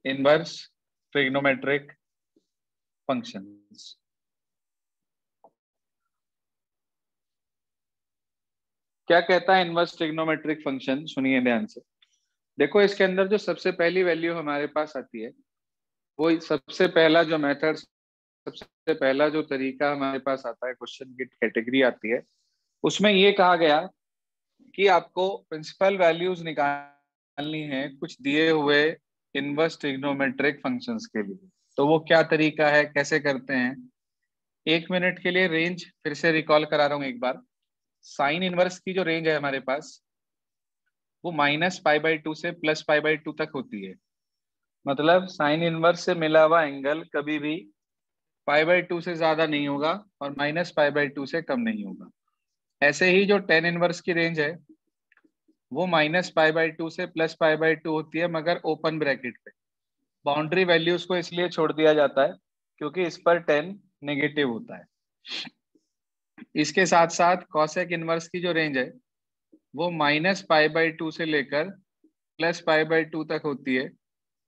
Inverse trigonometric functions. क्या कहता है इनवर्स ट्रिग्नोमेट्रिक फंक्शन? सुनिए ध्यान से। देखो इसके अंदर जो सबसे पहली वैल्यू हमारे पास आती है, वो सबसे पहला जो मेथड, सबसे पहला जो तरीका हमारे पास आता है, क्वेश्चन की कैटेगरी आती है, उसमें ये कहा गया कि आपको प्रिंसिपल वैल्यूज निकालनी है कुछ दिए हुए इनवर्स ट्रिग्नोमेट्रिक फंक्शंस के लिए। तो वो क्या तरीका है, कैसे करते हैं? 1 मिनट के लिए रेंज फिर से रिकॉल करा रहा हूं एक बार। साइन इनवर्स की जो रेंज है हमारे पास, वो -π/2 से +π/2 तक होती है। मतलब साइन इनवर्स से मिला हुआ एंगल कभी भी π/2 से ज्यादा नहीं होगा और -π/2 से कम नहीं होगा। ऐसे ही जो टेन इनवर्स की रेंज है, वो -π/2 से +π/2 होती है, मगर ओपन ब्रैकेट पे। बाउंड्री वैल्यूज को इसलिए छोड़ दिया जाता है क्योंकि इस पर टेन नेगेटिव होता है। इसके साथ साथ कॉसेक इनवर्स की जो रेंज है, वो -π/2 से लेकर +π/2 तक होती है,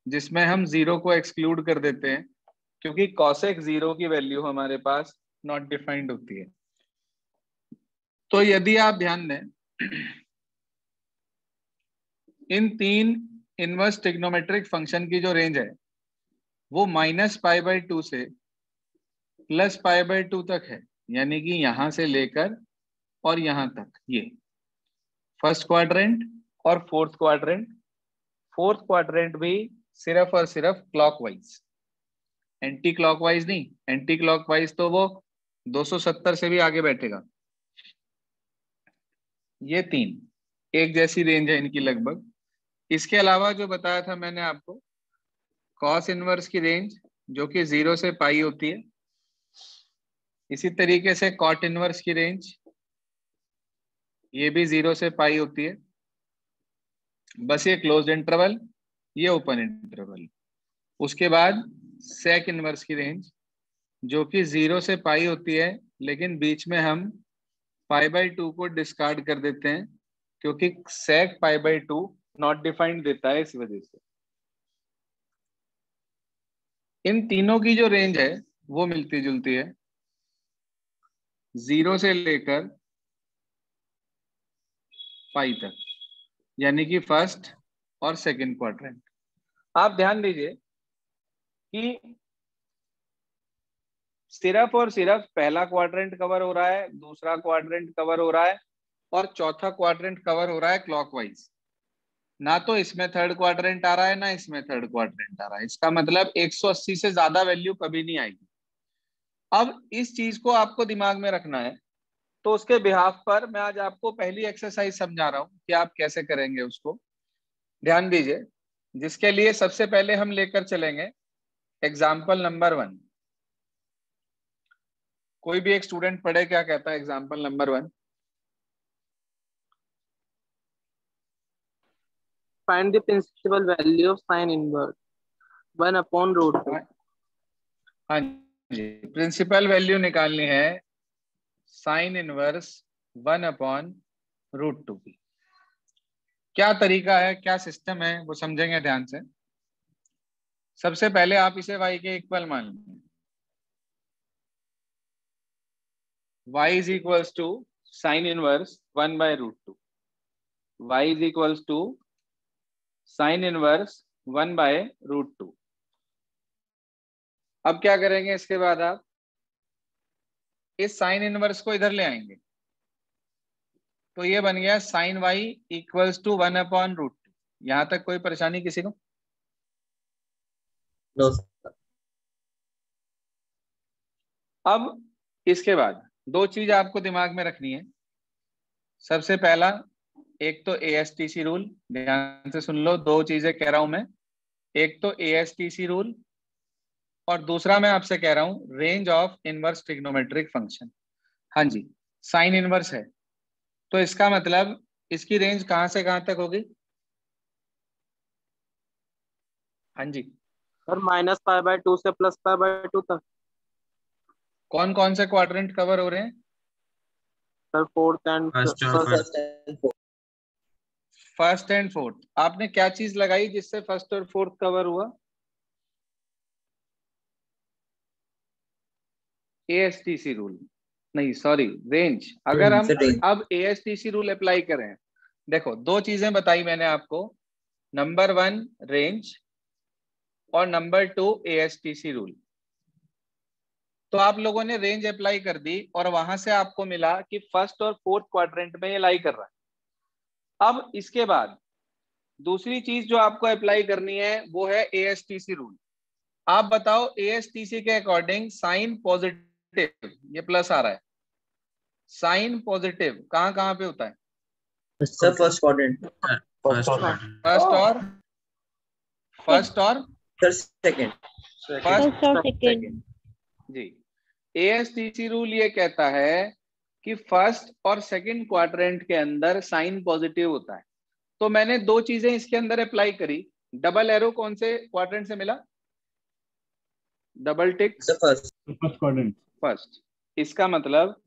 जिसमें हम जीरो को एक्सक्लूड कर देते हैं क्योंकि कॉसेक जीरो की वैल्यू हमारे पास नॉट डिफाइंड होती है। तो यदि आप ध्यान दें, इन तीन इनवर्स ट्रिग्नोमेट्रिक फंक्शन की जो रेंज है, वो -π/2 से +π/2 तक है, यानी कि यहां से लेकर और यहां तक। ये फर्स्ट क्वाड्रेंट और फोर्थ क्वाड्रेंट। फोर्थ क्वाड्रेंट भी सिर्फ और सिर्फ क्लॉकवाइज, एंटी क्लॉकवाइज नहीं। एंटी क्लॉकवाइज तो वो 270 से भी आगे बैठेगा। ये तीन एक जैसी रेंज है इनकी लगभग। इसके अलावा जो बताया था मैंने आपको, कॉस इनवर्स की रेंज जो कि 0 से पाई होती है। इसी तरीके से कॉट इनवर्स की रेंज, ये भी 0 से पाई होती है। बस ये क्लोज्ड इंटरवल, ये ओपन इंटरवल। उसके बाद सेक इनवर्स की रेंज जो कि 0 से पाई होती है, लेकिन बीच में हम π/2 को डिस्कार्ड कर देते हैं क्योंकि सेक π/2 नॉट डिफाइंड देता है, इस वजह से। इन तीनों की जो रेंज है वो मिलती जुलती है, 0 से लेकर पाई तक, यानी कि फर्स्ट और सेकंड क्वाड्रेंट। आप ध्यान दीजिए कि सिर्फ और सिर्फ पहला क्वाड्रेंट कवर हो रहा है, दूसरा क्वाड्रेंट कवर हो रहा है और चौथा क्वाड्रेंट कवर हो रहा है क्लॉकवाइज। ना तो इसमें थर्ड क्वाड्रेंट आ रहा है, ना इसमें थर्ड क्वाड्रेंट आ रहा है। इसका मतलब 180 से ज्यादा वैल्यू कभी नहीं आएगी। अब इस चीज को आपको दिमाग में रखना है, तो उसके बिहाफ पर मैं आज आपको पहली एक्सरसाइज समझा रहा हूं कि आप कैसे करेंगे उसको। ध्यान दीजिए, जिसके लिए सबसे पहले हम लेकर चलेंगे एग्जाम्पल नंबर 1। कोई भी एक स्टूडेंट पढ़े, क्या कहता है example number 1? Find the principal value of sin inverse 1/√2. हाँ जी, प्रिंसिपल वैल्यू निकालनी है साइन इनवर्स 1/√2 की। क्या तरीका है, क्या सिस्टम है, वो समझेंगे ध्यान से। सबसे पहले आप इसे y के इक्वल मान लेंगे। y is equals to sine inverse 1/√2। y is equals to sine inverse 1/√2। अब क्या करेंगे इसके बाद? आप इस साइन इनवर्स को इधर ले आएंगे, तो ये बन गया साइन y इक्वल्स टू 1/√2। यहां तक कोई परेशानी किसी को? नो। अब इसके बाद दो चीज आपको दिमाग में रखनी है। सबसे पहला, एक तो ASTC रूल, ध्यान से सुन लो, दो चीजें कह रहा हूं मैं। एक तो ASTC रूल और दूसरा मैं आपसे कह रहा हूं range of inverse trigonometric function. हाँ जी, साइन इनवर्स है तो इसका मतलब इसकी रेंज कहां से कहां तक होगी? हाँ जी, और -π/2 से +π/2 तक। कौन कौन से क्वाड्रेंट कवर हो रहे हैं? सर फोर्थ एंड फर्स्ट और फर्स्ट। फर्स्ट एंड फोर्थ, आपने क्या चीज लगाई जिससे फर्स्ट और फोर्थ कवर हुआ? एएसटीसी रूल, नहीं सॉरी रेंज। अगर हम अब एएसटीसी रूल अप्लाई करें, देखो दो चीजें बताई मैंने आपको, नंबर 1 रेंज और नंबर 2 एएसटीसी रूल। तो आप लोगों ने रेंज अप्लाई कर दी और वहां से आपको मिला कि फर्स्ट और फोर्थ क्वाड्रेंट में ये लाई कर रहा है। अब इसके बाद दूसरी चीज जो आपको अप्लाई करनी है वो है एएसटीसी रूल। आप बताओ एएसटीसी के अकॉर्डिंग साइन पॉजिटिव, ये प्लस आ रहा है, साइन पॉजिटिव कहां कहां पे होता है? सर फर्स्ट क्वाड्रेंट, फर्स्ट और सर सेकंड, फर्स्ट और सेकंड जी। एएसटीसी रूल ये कहता है कि फर्स्ट और सेकंड क्वाड्रेंट के अंदर साइन पॉजिटिव होता है। तो मैंने दो चीजें इसके अंदर अप्लाई करी। डबल एरो कौन से क्वाड्रेंट से मिला? Double tick first quadrant. First. इसका मतलब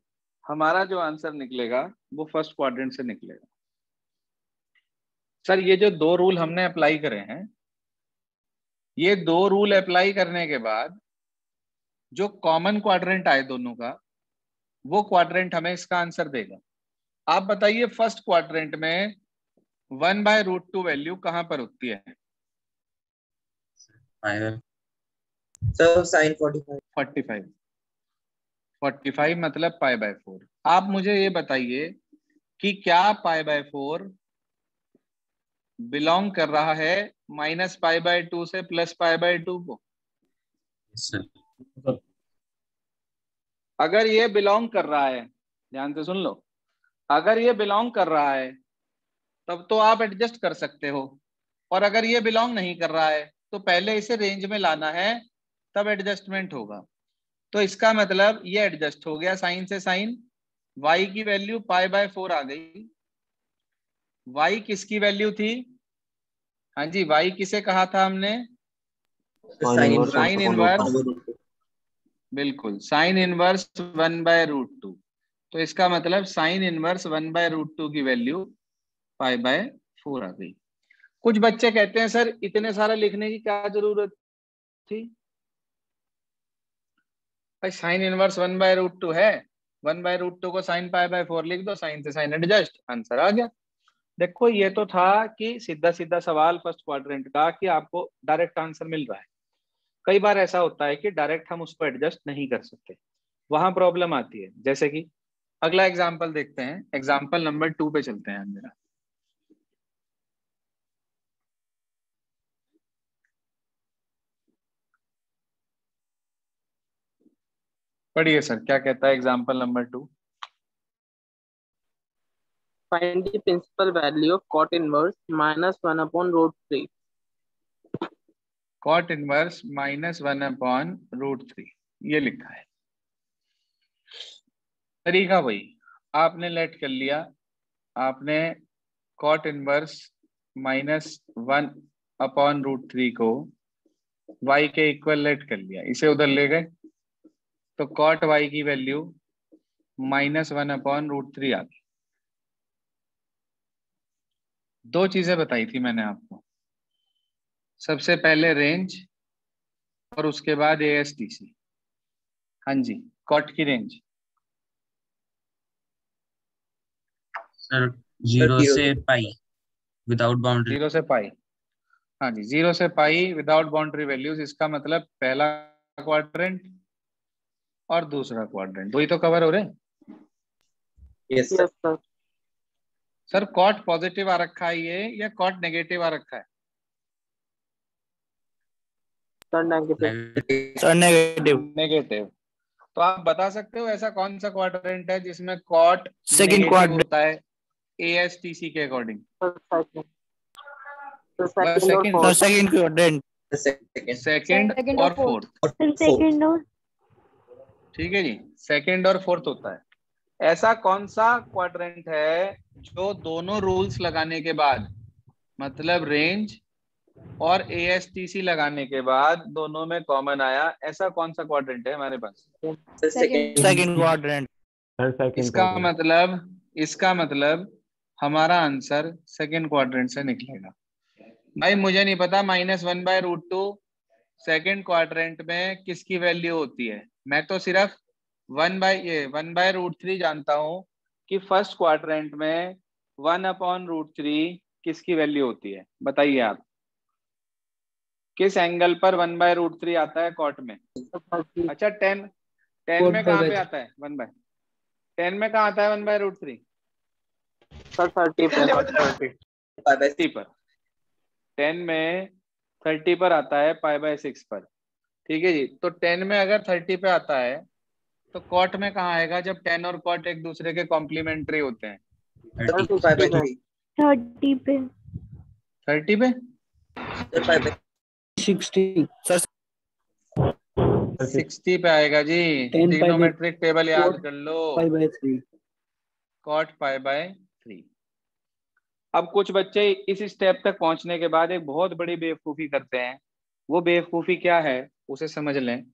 हमारा जो आंसर निकलेगा वो फर्स्ट क्वाड्रेंट से निकलेगा। सर ये जो दो रूल हमने अप्लाई करे हैं, ये दो रूल अप्लाई करने के बाद जो कॉमन क्वाड्रेंट आए दोनों का, वो क्वाड्रेंट हमें इसका आंसर देगा। आप बताइए फर्स्ट क्वाड्रेंट में 1/√2 वैल्यू कहां पर होती है? सर साइन 45 45 मतलब π/4। आप मुझे ये बताइए कि क्या π/4 बिलोंग कर रहा है -π/2 से +π/2 को? अगर ये बिलोंग कर रहा है, ध्यान से सुन लो, अगर ये बिलोंग कर रहा है तब तो आप एडजस्ट कर सकते हो, और अगर ये बिलोंग नहीं कर रहा है तो पहले इसे रेंज में लाना है, तब एडजस्टमेंट होगा। तो इसका मतलब ये एडजस्ट हो गया साइन से साइन, y की वैल्यू π/4 आ गई। y किसकी वैल्यू थी? हाँ जी, y किसे कहा था हमने? साइन इनवर्स, बिल्कुल साइन इनवर्स 1/√2। तो इसका मतलब साइन इनवर्स 1/√2 की वैल्यू π/4 आ गई। कुछ बच्चे कहते हैं सर इतने सारा लिखने की क्या जरूरत थी? भाई साइन इनवर्स 1/√2 है, 1/√2 को साइन π/4 लिख दो, साइन से साइन एडजस्ट, आंसर आ गया। देखो ये तो था कि सीधा सीधा सवाल फर्स्ट क्वाड्रेंट का कि आपको डायरेक्ट आंसर मिल रहा है। कई बार ऐसा होता है कि डायरेक्ट हम उसको एडजस्ट नहीं कर सकते, वहां प्रॉब्लम आती है। जैसे कि अगला एग्जांपल देखते हैं, एग्जांपल नंबर 2 पे चलते हैं मेरा। पढ़िए सर, क्या कहता है example number 2? Find the principal value of cot inverse -1/√3. cot inverse -1/√3 ये लिखा है। तरीका वही, आपने लेट कर लिया, आपने cot इनवर्स -1/√3 को y के इक्वल लेट कर लिया, इसे उधर ले गए तो cot y की वैल्यू -1/√3 आ गई। दो चीजें बताई थी मैंने आपको, सबसे पहले रेंज और उसके बाद एएसटीसी। हाँ जी, कॉट की रेंज सर 0 से पाई विदाउट बाउंड्री। 0 से पाई, हाँ जी 0 से पाई विदाउट बाउंड्री वैल्यूज। इसका मतलब पहला क्वाड्रेंट और दूसरा क्वाड्रेंट, दो ही तो कवर हो रहे हैं। Yes sir. Sir cot positive आ रखा है ये या कॉट नेगेटिव आ रखा है? नेगेटिव। तो आप बता सकते हो ऐसा कौन सा क्वाड्रेंट है जिसमें कॉट सेकंड क्वाड्रेंट होता है एएसटीसी के अकॉर्डिंग? सेकंड क्वाड्रेंट, सेकंड और फोर्थ। ठीक है जी, सेकंड और फोर्थ होता है। ऐसा कौन सा क्वाड्रेंट है जो दोनों रूल्स लगाने के बाद, मतलब रेंज और एएसटीसी लगाने के बाद दोनों में कॉमन आया? ऐसा कौन सा क्वाड्रेंट है हमारे पास? Second quadrant. इसका मतलब हमारा आंसर सेकेंड क्वाड्रेंट से निकलेगा। भाई मुझे नहीं पता -1/√2 सेकेंड क्वाड्रेंट में किसकी वैल्यू होती है, मैं तो सिर्फ 1/√3 जानता हूं कि फर्स्ट क्वाड्रेंट में 1/√3 किसकी वैल्यू होती है। बताइए आप किस एंगल पर 1/√3 आता है कॉट में। अच्छा 10 में कहाँ पे आता है 10 में कहाँ आता है 1/√3? सर 30 पर 10 में 30 पर आता है π/6 पर। ठीक है जी, तो 10 में अगर 30 पे आता है तो कॉट में कहाँ आएगा जब 10 और कॉट एक दूसरे के कॉम्प्लीमेंट्री होते हैं? 5/3 30 पे 30 पे 60 सर 60 पे आएगा जी। 10 ट्रिग्नोमेट्रिक टेबल याद कर लो, π/3 कॉट π/3। अब कुछ बच्चे इस स्टेप तक पहुंचने के बाद एक बहुत बड़ी बेवकूफी करते हैं। वो बेवकूफी क्या है उसे समझ लें।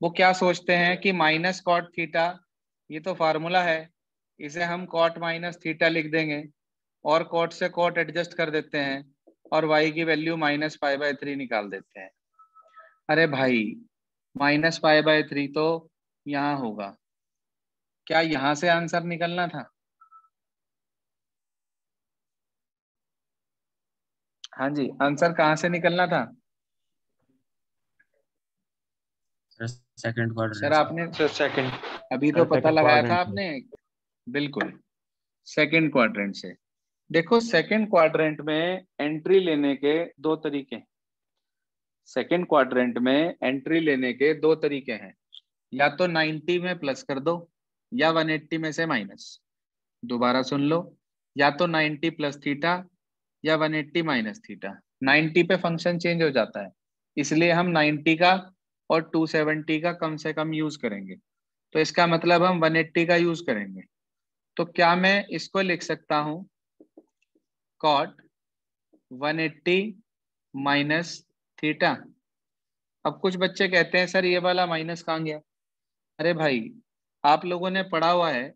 वो क्या सोचते हैं कि माइनस कॉट थीटा, ये तो फार्मूला है, इसे हम कॉट माइनस थीटा लिख देंगे और कॉट से कॉट एडजस्ट कर देते हैं और y की वैल्यू -π/3 निकाल देते हैं। अरे भाई -π/3 तो यहाँ होगा, क्या यहाँ से आंसर निकलना था? हाँ जी, आंसर कहाँ से निकलना था? Second sir quadrant. आपने सेकंड अभी तो पता लगाया था आपने, बिल्कुल सेकंड क्वाड्रेंट से। देखो सेकंड क्वाड्रेंट में एंट्री लेने के दो तरीके हैं। सेकंड क्वाड्रेंट में एंट्री लेने के दो तरीके हैं, या तो 90 में प्लस कर दो या 180 में से माइनस। दोबारा सुन लो, या तो 90 प्लस थीटा या 180 माइनस थीटा। 90 पे फंक्शन चेंज हो जाता है, इसलिए हम 90 का और 270 का कम से कम यूज करेंगे, तो इसका मतलब हम 180 का यूज करेंगे। तो क्या मैं इसको लिख सकता हूं कॉट 180 माइनस थीटा। अब कुछ बच्चे कहते हैं सर ये वाला माइनस कहाँ गया? अरे भाई आप लोगों ने पढ़ा हुआ है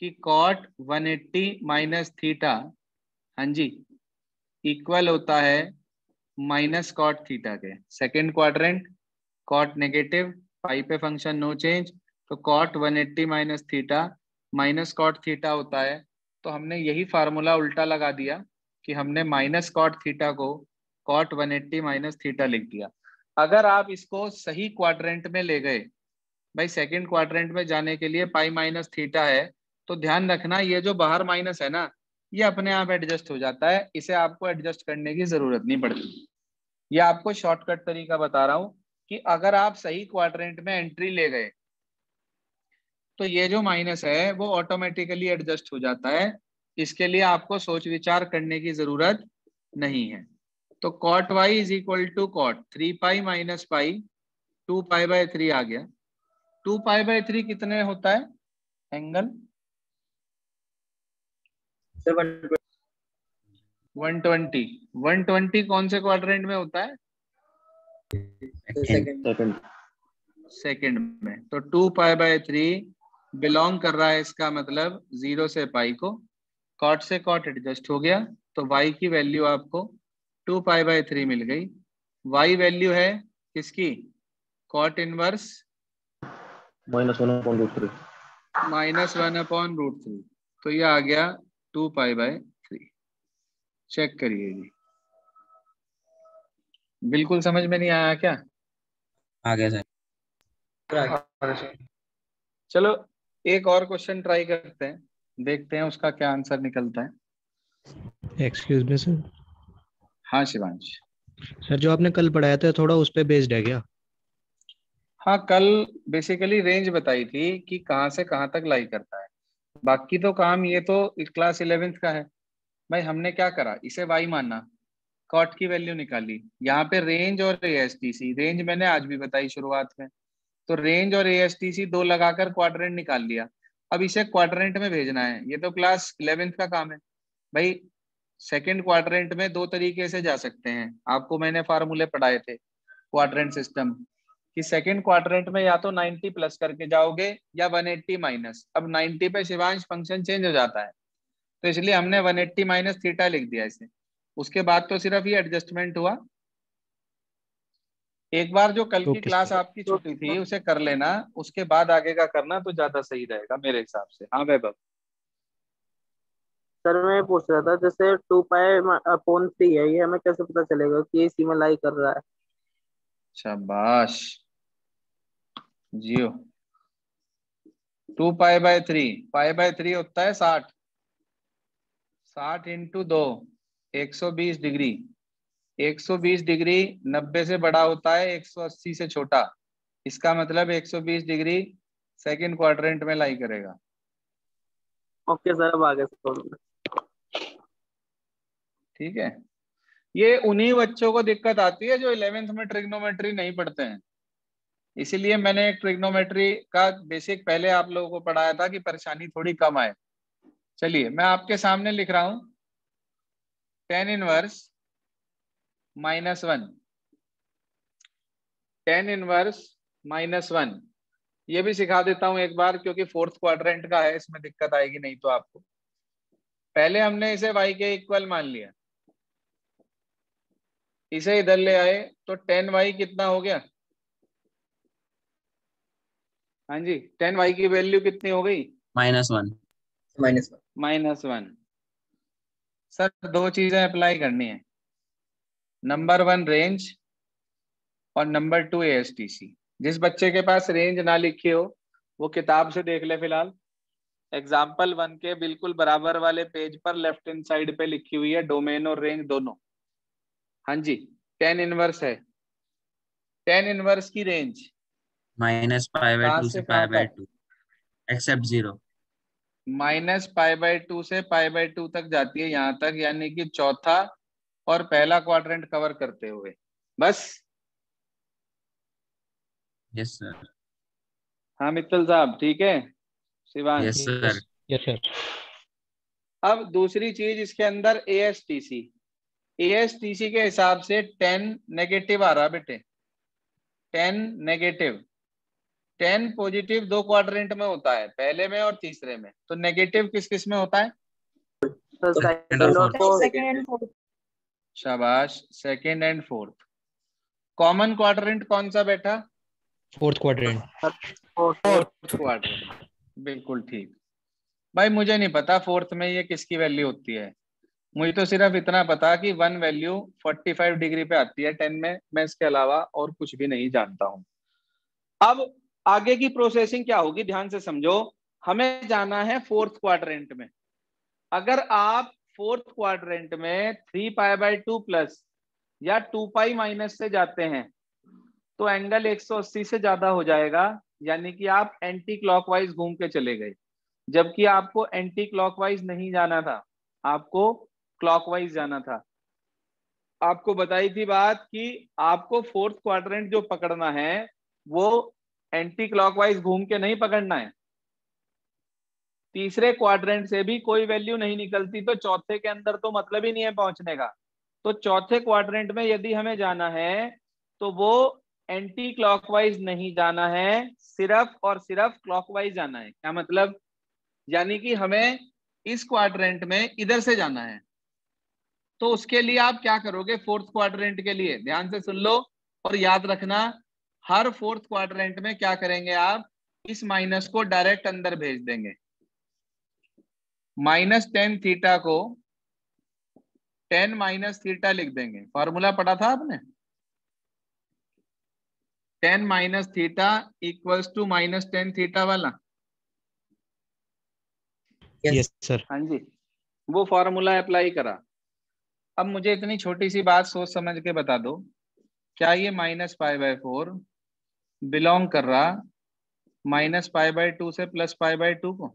कि कॉट 180 माइनस थीटा, हाँ जी, इक्वल होता है माइनस कॉट थीटा के। Second quadrant cot negative, pi पे फंक्शन नो चेंज, तो cot 180 minus theta minus cot theta होता है। तो हमने यही फार्मूला उल्टा लगा दिया कि हमने माइनस कॉट थीटा को कॉट 180 माइनस थीटा लिख दिया। अगर आप इसको सही क्वाड्रेंट में ले गए, भाई सेकंड क्वाड्रेंट में जाने के लिए पाई माइनस थीटा है, तो ध्यान रखना ये जो बाहर माइनस है ना, ये अपने आप एडजस्ट हो जाता है, इसे आपको एडजस्ट करने की जरूरत नहीं पड़ती। ये आपको शॉर्टकट तरीका बता रहा हूं कि अगर आप सही क्वाड्रेंट में एंट्री ले गए तो ये जो माइनस है वो ऑटोमेटिकली एडजस्ट हो जाता है, इसके लिए आपको सोच विचार करने की जरूरत नहीं है। तो cot y is equal to cot 3π minus pi 2π/3 आ गया। 2π/3 कितने होता है एंगल? 120। 120 कौन से क्वाड्रेंट में होता है? सेकंड में। तो 2π/3 बिलोंग कर रहा है, इसका मतलब 0 से पाई को, कॉट से कॉट एडजस्ट हो गया, तो y की वैल्यू आपको 2π/3 मिल गई। y वैल्यू है किसकी? Cot inverse -1/√3। -1/√3, तो ये आ गया 2π/3। चेक करिए जी, बिल्कुल समझ में नहीं आया क्या? आ गया सर। चलो एक और क्वेश्चन ट्राई करते हैं, देखते हैं उसका क्या आंसर निकलता है। Excuse me sir. हाँ शिवांश। सर जो आपने कल पढ़ाया था थोड़ा उस पे बेस्ड है क्या? हाँ कल बेसिकली रेंज बताई थी कि कहाँ से कहाँ तक लाई करता है, बाकी तो काम ये तो क्लास 11th का है। भाई हमने क्या करा, इसे वाई माना, कॉट की वैल्यू निकाली, यहाँ पे रेंज और एएसटीसी, रेंज मैंने आज भी बताई शुरुआत में, तो रेंज और एएसटीसी दो लगाकर क्वाड्रेंट निकाल लिया। अब इसे क्वाड्रेंट में भेजना है, ये तो क्लास 11th का काम है। भाई सेकंड क्वाड्रेंट में दो तरीके से जा सकते हैं, आपको मैंने फार्मूले पढ़ाए थे क्वाड्रेंट सिस्टम कि सेकंड क्वाड्रेंट में या तो 90 प्लस करके जाओगे या 180 माइनस। अब 90 पे शिवांश फंक्शन चेंज हो जाता है, तो इसलिए हमने 180 माइनस थीटा लिख दिया इसे। उसके बाद तो सिर्फ ये एडजस्टमेंट हुआ। एक बार जो कल की ओके क्लास सर। आपकी छुट्टी थी उसे कर लेना, उसके बाद आगे का करना तो ज्यादा सही रहेगा मेरे हिसाब से। हाँ वैभव। सर मैं पूछ रहा था, जैसे 2 पाई अपॉन 3 है, ये हमें कैसे पता चलेगा कि इसी में लाई कर रहा है? शाबाश जियो। 2 पाई बाय 3, पाई बाय 3 होता है 60। 60 इंटू 2, 120 डिग्री। 120 डिग्री 90 से बड़ा होता है, 180 से छोटा। इसका मतलब 120 डिग्री सेकंड क्वाड्रेंट में लाई करेगा। ओके सर, अब आगे समझ में। ठीक है। ये उन्हीं बच्चों को दिक्कत आती है जो 11th में ट्रिग्नोमेट्री नहीं पढ़ते हैं। इसीलिए मैंने एक ट्रिग्नोमेट्री का बेसिक पहले आप लोगों को पढ़ाया था कि परेशानी थोड़ी कम आए। चलिए मैं आपके सामने लिख रहा हूं tan इनवर्स -1। tan इनवर्स -1 ये भी सिखा देता हूं एक बार, क्योंकि फोर्थ क्वाड्रेंट का है, इसमें दिक्कत आएगी नहीं तो आपको। पहले हमने इसे y के इक्वल मान लिया, इसे इधर ले आए तो tan y कितना हो गया? हाँ जी, tan y की वैल्यू कितनी हो गई? -1। -1। सर दो चीजें अप्लाई करनी है, नंबर 1 रेंज और नंबर 2 ASTC। जिस बच्चे के पास रेंज ना लिखी हो वो किताब से देख ले। फिलहाल एग्जाम्पल 1 के बिल्कुल बराबर वाले पेज पर लेफ्ट हैंड साइड पे लिखी हुई है डोमेन और रेंज दोनों। हाँ जी, tan इनवर्स है। tan इनवर्स की रेंज कहाँ -π/2 से से कहाँ तक? π/2 एक्सेप्ट 0। -π/2 से π/2 तक जाती है, यहां तक, यानी कि चौथा और पहला क्वाड्रेंट कवर करते हुए। बस। Yes sir. हाँ मित्तल साहब, ठीक है। Shivansh. Yes sir. Yes sir. अब दूसरी चीज इसके अंदर ASTC। ASTC के हिसाब से 10 नेगेटिव आ रहा बेटे, 10 नेगेटिव। 10 पॉजिटिव दो क्वाड्रेंट में होता है, पहले में और तीसरे में। तो नेगेटिव किस किस में होता है? सर सेकंड सेकंड और और फोर्थ। शाबाश, second and fourth. Common quadrant कौन सा बेटा? Fourth quadrant. फोर्थ क्वाड्रेंट, बिल्कुल ठीक। भाई मुझे नहीं पता फोर्थ में ये किसकी वैल्यू होती है, मुझे तो सिर्फ इतना पता कि 1 वैल्यू 45 डिग्री पे आती है 10 में। मैं इसके अलावा और कुछ भी नहीं जानता हूं। अब आगे की प्रोसेसिंग क्या होगी, ध्यान से समझो। हमें जाना है फोर्थ क्वाड्रेंट में। अगर आप फोर्थ क्वाड्रेंट में 3π/2 प्लस या 2π माइनस से जाते हैं तो एंगल 180 से ज्यादा हो जाएगा, यानी कि आप एंटी क्लॉकवाइज घूम के चले गए। जबकि आपको एंटी क्लॉकवाइज नहीं जाना था, आपको क्लॉकवाइज जाना था। आपको बताई थी बात कि आपको फोर्थ क्वाड्रेंट जो पकड़ना है वो एंटी क्लॉकवाइज घूम के नहीं पकड़ना है। तीसरे क्वाड्रेंट से भी कोई वैल्यू नहीं निकलती तो चौथे के अंदर तो मतलब ही नहीं है पहुंचने का। तो चौथे क्वाड्रेंट में यदि हमें जाना है तो वो एंटी क्लॉकवाइज नहीं जाना है, सिर्फ और सिर्फ क्लॉकवाइज जाना है। क्या मतलब? यानी कि हमें इस क्वाड्रेंट में इधर से जाना है। तो उसके लिए आप क्या करोगे? फोर्थ क्वाड्रेंट के लिए ध्यान से सुन लो और याद रखना, हर फोर्थ क्वाड्रेंट में क्या करेंगे आप? इस माइनस को डायरेक्ट अंदर भेज देंगे। -10 थीटा को 10 माइनस थीटा लिख देंगे। फॉर्मूला पढ़ा था आपने? 10 minus theta equals to -10 theta वाला। Yes sir. हाँ जी, वो फॉर्मूला अप्लाई करा। अब मुझे इतनी छोटी सी बात सोच समझ के बता दो, क्या ये -π/4 बिलोंग कर रहा -π/2 से +π/2 को?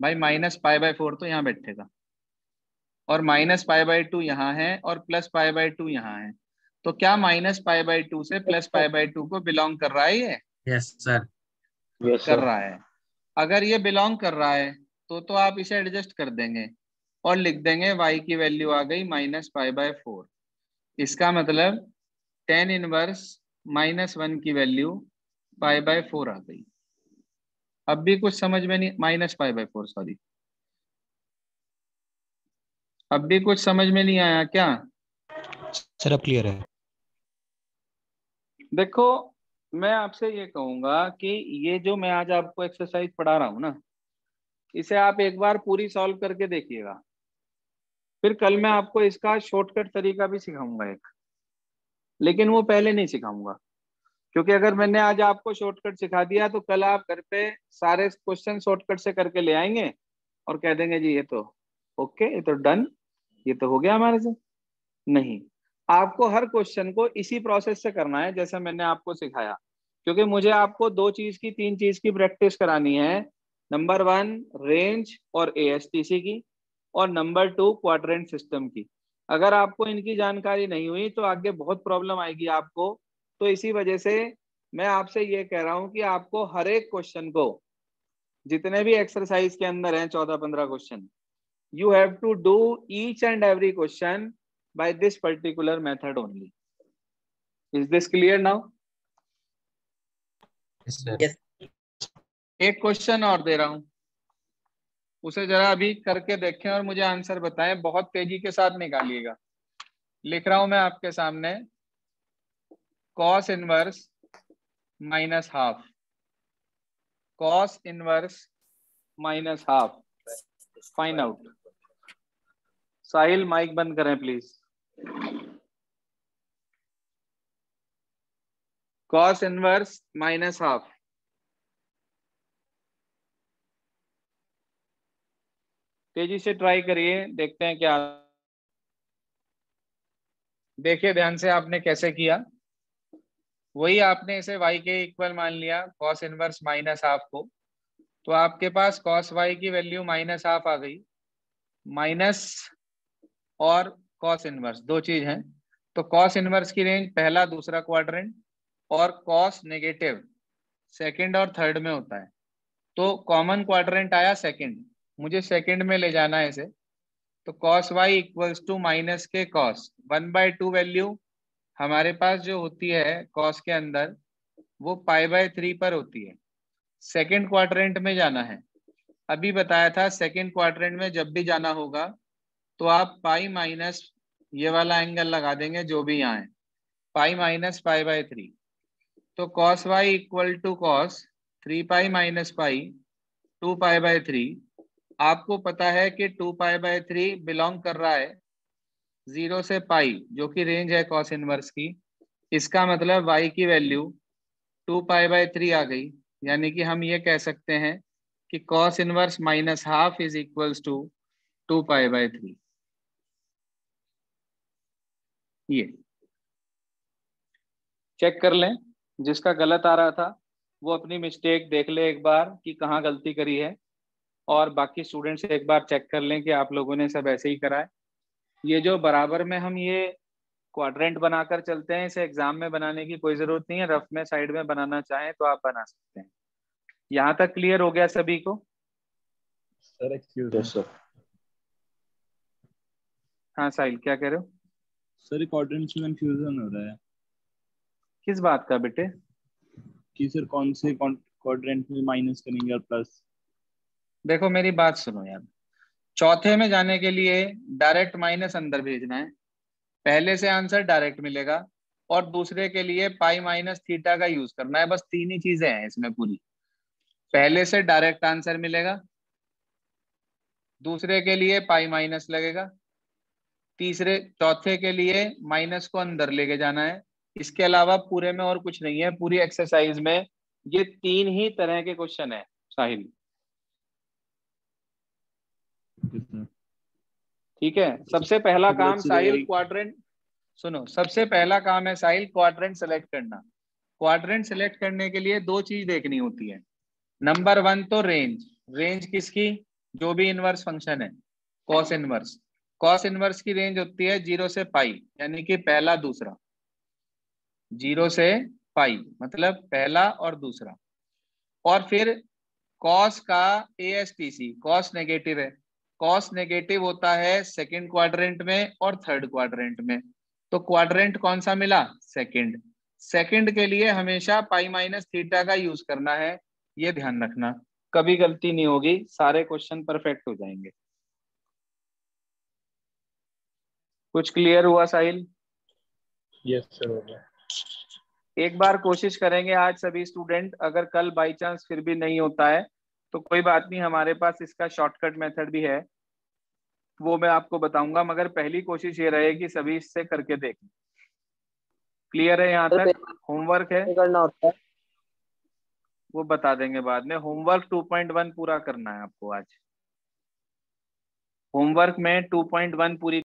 भाई -π/4 तो यहाँ बैठेगा और -π/2 यहाँ है और +π/2 यहाँ है। तो क्या -π/2 से +π/2 को बिलोंग कर रहा है ये? Yes sir. कर रहा है। अगर ये बिलोंग कर रहा है तो आप इसे एडजस्ट कर देंगे और लिख देंगे y की वैल्यू आ गई -π/4। इसका मतलब tan इनवर्स -1 की वैल्यू π/4 आ गई। अब भी कुछ समझ में नहीं, -π/4 सॉरी। अब भी कुछ समझ में नहीं आया क्या? सर अब क्लियर है। देखो, मैं आपसे ये कहूंगा कि ये जो मैं आज आपको एक्सरसाइज पढ़ा रहा हूँ ना, इसे आप एक बार पूरी सॉल्व करके देखिएगा। फिर कल मैं आपको इसका शॉर्टकट तरीका भी सिखाऊंगा एक, लेकिन वो पहले नहीं सिखाऊंगा, क्योंकि अगर मैंने आज आपको शॉर्टकट सिखा दिया तो कल आप घर पे सारे क्वेश्चन शॉर्टकट से करके ले आएंगे और कह देंगे जी ये तो ओके, ये तो डन, ये तो हो गया हमारे से। नहीं, आपको हर क्वेश्चन को इसी प्रोसेस से करना है जैसे मैंने आपको सिखाया, क्योंकि मुझे आपको दो चीज की, तीन चीज की प्रैक्टिस करानी है। नंबर 1 रेंज और एएसटीसी की, और नंबर 2 क्वाड्रेंट सिस्टम की। अगर आपको इनकी जानकारी नहीं हुई तो आगे बहुत प्रॉब्लम आएगी आपको। तो इसी वजह से मैं आपसे ये कह रहा हूं कि आपको हर एक क्वेश्चन को, जितने भी एक्सरसाइज के अंदर हैं 14-15 question, you have to do each and every question by this particular method only. Is this clear now? Yes, sir. Yes. एक क्वेश्चन और दे रहा हूं, उसे जरा अभी करके देखें और मुझे आंसर बताएं, बहुत तेजी के साथ निकालिएगा। लिख रहा हूं मैं आपके सामने, cos inverse minus half, cos inverse minus half, find out. Sahil mic बंद करें please. cos inverse minus half, तेजी से ट्राई करिए, देखते हैं क्या। देखिए ध्यान से आपने कैसे किया। वही आपने इसे y के इक्वल मान लिया cos इनवर्स माइनस हाफ को, तो आपके पास cos y की वैल्यू माइनस हाफ आ गई। माइनस और cos इनवर्स दो चीज हैं, तो cos इनवर्स की रेंज पहला दूसरा क्वाड्रेंट, और cos नेगेटिव सेकंड और थर्ड में होता है। तो कॉमन क्वाड्रेंट आया सेकंड, मुझे सेकंड में ले जाना है इसे। तो cos y equals to minus के cos 1/2 वैल्यू हमारे पास जो होती है cos के अंदर, वो π/3 पर होती है। सेकंड क्वाड्रेंट में जाना है, अभी बताया था सेकंड क्वाड्रेंट में जब भी जाना होगा तो आप पाई माइनस ये वाला एंगल लगा देंगे जो भी यहाँ है, पाई माइनस π/3। तो cos y equal to cos 3π minus pi 2π/3। आपको पता है कि 2π/3 बिलोंग कर रहा है 0 से पाई, जो कि रेंज है cos इनवर्स की। इसका मतलब y की वैल्यू 2π/3 आ गई, यानी कि हम ये कह सकते हैं कि cos inverse minus half is equals to 2π/3। ये चेक कर लें, जिसका गलत आ रहा था वो अपनी मिस्टेक देख ले एक बार कि कहाँ गलती करी है, और बाकी स्टूडेंट्स एक बार चेक कर लें कि आप लोगों ने सब ऐसे ही करा है। ये जो बराबर में हम ये क्वाड्रेंट बनाकर चलते हैं, इसे एग्जाम में बनाने की कोई जरूरत नहीं है, रफ में साइड में बनाना चाहें तो आप बना सकते हैं। यहाँ तक क्लियर हो गया सभी को? Sir excuse sir. हाँ साहिल, क्या कह रहे हो? सर क्वाड्रेंट में कंफ्यूजन हो रहा है किस बात का बेटे? कि सर कौन से क्वाड्रेंट में माइनस करेंगे और प्लस। देखो मेरी बात सुनो यार, चौथे में जाने के लिए डायरेक्ट माइनस अंदर भेजना है, पहले से आंसर डायरेक्ट मिलेगा, और दूसरे के लिए पाई माइनस थीटा का यूज करना है। बस तीन ही चीजें हैं इसमें पूरी। पहले से डायरेक्ट आंसर मिलेगा, दूसरे के लिए पाई माइनस लगेगा, चौथे के लिए माइनस को अंदर लेके जाना है। इसके अलावा पूरे में और कुछ नहीं है, पूरी एक्सरसाइज में ये तीन ही तरह के क्वेश्चन है साहिल। ठीक है, सबसे पहला काम साहिल क्वाड्रेंट, सुनो, सबसे पहला काम है साहिल क्वाड्रेंट सेलेक्ट करना। क्वाड्रेंट सेलेक्ट करने के लिए दो चीज देखनी होती है। नंबर 1 तो रेंज, रेंज किसकी? जो भी इनवर्स फंक्शन है, कॉस इनवर्स। कॉस इनवर्स की रेंज होती है 0 से पाई, यानी कि पहला दूसरा। 0 से पाई मतलब पहला और दूसरा। और फिर कॉस का एएसटीसी, कॉस नेगेटिव है, कॉस नेगेटिव होता है सेकंड क्वाड्रेंट में और थर्ड क्वाड्रेंट में। तो क्वाड्रेंट कौन सा मिला? सेकंड। सेकंड के लिए हमेशा पाई माइनस थीटा का यूज करना है, ये ध्यान रखना, कभी गलती नहीं होगी, सारे क्वेश्चन परफेक्ट हो जाएंगे। कुछ क्लियर हुआ साहिल? यस सर हो गया। एक बार कोशिश करेंगे आज सभी स्टूडेंट, अगर कल बाई चांस फिर भी नहीं होता है तो कोई बात नहीं, हमारे पास इसका शॉर्टकट मेथड भी है, वो मैं आपको बताऊंगा, मगर पहली कोशिश ये रहेगी सभी इससे करके देखें। क्लियर है यहाँ तक? होमवर्क है करना होता है। वो बता देंगे बाद में। होमवर्क 2.1 पूरा करना है आपको आज। होमवर्क में 2.1 पूरी